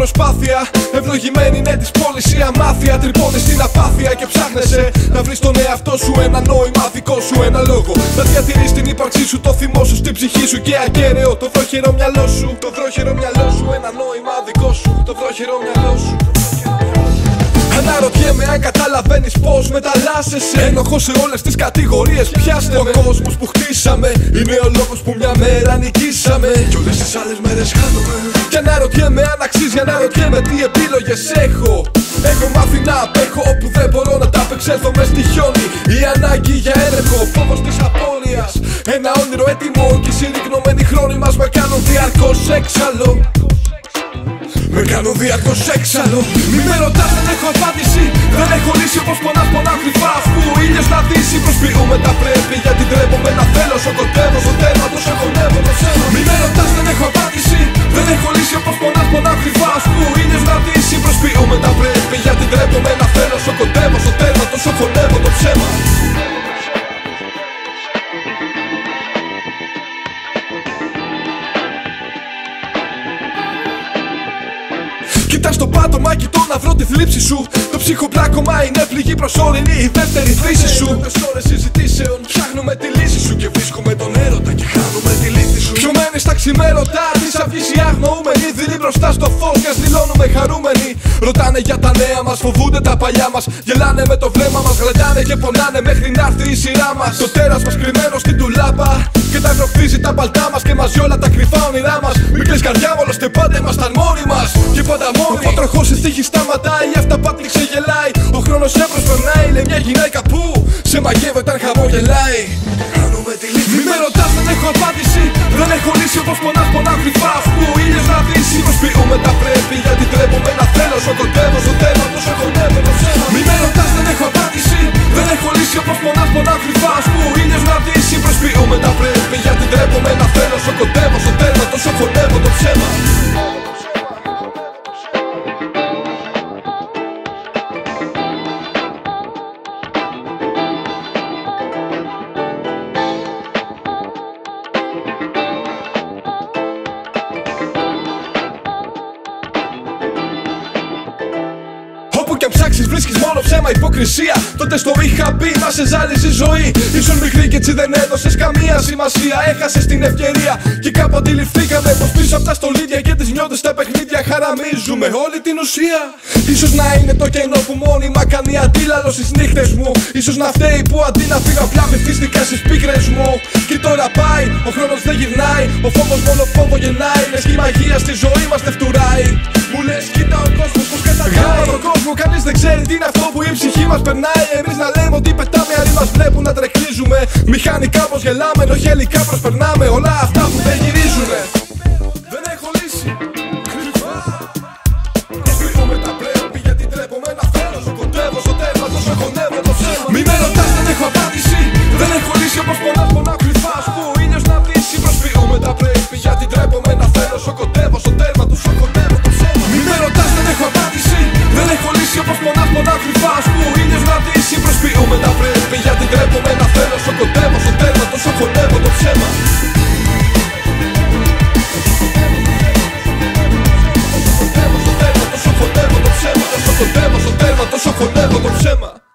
προσπάθεια. Ευλογημένη είναι της πόλης η αμάθεια. Τρυπώνεις στην απάθεια και ψάχνεσαι να βρεις τον εαυτό σου, ένα νόημα δικό σου, ένα λόγο. Να διατηρείς την ύπαρξή σου, το θυμό σου στην ψυχή σου και ακέραιο το βρόχερο μυαλό σου. Το βρόχερο μυαλό σου, ένα νόημα δικό σου, το βρόχερο μυαλό σου. Αναρωτιέμαι αν καταλαβαίνεις πως μεταλλάσσεσαι. Ενοχώ σε όλες τις κατηγορίες, πιάστε με. Ο κόσμος που χτίσαμε είναι ο λόγος που μια μέρα νικήσαμε κι όλες τις άλλες μέρες χάνουμε. Κι αναρωτιέμαι αν αξίζει, αναρωτιέμαι τι επίλογες έχω. Έχω μάθει να απέχω όπου δεν μπορώ να τα απεξέλθω μες στη χιόνι. Η ανάγκη για έλεγχο, φόβος της απώλειας. Ένα όνειρο έτοιμο κι οι συρρυκνωμένοι χρόνοι μας με κάνουν διαρκώς έξαλλο. Με κάνουν διαρκώς έξαλλο. Μη με ρωτάς, δεν έχω απάντηση. Δεν έχω λύση όπως πονάς κρυφά. Αφού ο ήλιος να δύσει, προσποιούμε τα πρέπει. Γιατί ντρέπομαι να θέλω, σοκοτεύω στο τέρμα, το σοκονεύω το ψέμα. Μη με ρωτάς, δεν έχω απάντηση. Δεν έχω λύση όπως πονάς κρυφά. Αφού ο ήλιος να δύσει, προσποιούμε τα πρέπει. Γιατί ντρέπομαι να θέλω, σοκοτεύω στο τέρμα, το σοκονεύω το ψέμα. Κοιτάς στο πάτωμα, κοιτώ να βρω τη θλίψη σου. Το ψυχοπλάκωμα είναι πληγή προσωρινή, η δεύτερη φύση σου. Τες ώρες συζητήσεων ψάχνουμε τη λύση σου και βρίσκουμε τον έρωτα και χάνουμε τη λύθη σου. Πιωμένοι στα ξημέρωτα της αυγής οι αγνοούμενοι, δειλοί μπροστά στο φως και ας δηλώνουμε χαρούμενοι. Ρωτάνε για τα νέα μας, φοβούνται τα παλιά μας. Γελάνε με το βλέμμα μας, γλεντάνε και πονάνε μέχρι να έρθει η σειρά μας. Το τέρας μας κρυμμένο στην τουλάπα και τα αγροχτίζει τα παλτά μας και μαζί όλα τα κρυφά όνειρά μας. Μην κλαις καρδιά μου, άλλωστε πάντα ήμασταν μόνοι μας και πάντα μόνοι. Ο τροχός στη τύχη σταματάει, η αυταπάτη ξεγελάει. Ο χρόνος έμπρος περνάει, λέει μια γυναίκα που σε μαγεύει όταν χαμογελάει. Χάνουμε τη λύθη. Μη με ρωτάς, δεν έχω απάντηση. Δεν έχω λύση όπως πονάς κρυφά. Αφού ο ήλιος να δύσει, προσποιούμε τα πρέπει. Γιατί τρέπομαι να θέλω, σοκοτεύω στο τέρμα, το σοκονεύω το ψέμα. Μη με ρωτάς, δεν έχω απάντηση. Δεν έχω λύση όπως πονάς κρυφά. Αφού ο ήλιος να δύσει, προσποιούμε τα πρέπει. Γιατί τρέπομαι να θέλω, σοκοτεύω στο τέρμα, το σοκονεύω το ψέμα. Όπου κι αν ψάξεις βρίσκεις μόνο ψέμα, υποκρισία. Τότε στο είχα πει, μα σε ζάλιζε η ζωή. Ήσουν μικρή και έτσι δεν έδωσες καμία σημασία. Έχασες την ευκαιρία και κάπου αντιληφθήκαμε πως πίσω από τα στολίδια και τις νιώτες στα παιχνίδια χαραμίζουμε όλη την ουσία. Ίσως να είναι το κενό που μόνιμα κάνει αντίλαλο στις νύχτες μου. Ίσως να φταίει που αντί να φύγω απλά μυθίστηκα στις πίκρες μου. Και τώρα πάει, ο χρόνος δεν γυρνάει. Ο φόβος μόνο φόβο γεννάει. Λες και η μαγεία στη ζωή μας δεν φτουράει. Μου λες κοίτα ο κόσμος πως καταγράφει τον κόσμο. Κανείς δεν ξέρει τι είναι αυτό που η ψυχή μας περνάει. Εμείς να λέμε ότι πετάμε, άλλοι μας βλέπουν να τρεκλίζουμε. Μηχανικά πως γελάμε, ενώ γελικά προσπερνάμε όλα αυτά που δεν γυρίζουνε. Δεν έχω λύση. Κρυφά προσποιούμε τα πρέπει. Γιατί τρέπομαι να θέλω, σοκοτεύω στο τέρμα, το σοκονεύω το ψέμα. Μη με ρωτάς, δεν έχω απάντηση. Δεν έχω λύση όπως πονάς κρυφά. Που ο ήλιος να δύσει, προσποιούμε τα πρέπει. Γιατί τρέπομαι να θέλω, σοκοτεύω στο τέρμα, το σοκονεύω το ψέμα. Μη με ρωτάς, δεν έχω απάντηση. Δεν έχω λύση όπως πονάς κρυφά. Που ο ήλιος να δύσει, προσποιούμε τα πρέπει. Γιατί τρέπομαι να θέλω, σοκοτεύω στο τέρμα, το σοκονεύω το ψέμα. Το σοκοτεύω στο τέρμα, το σοκονεύω το ψέμα.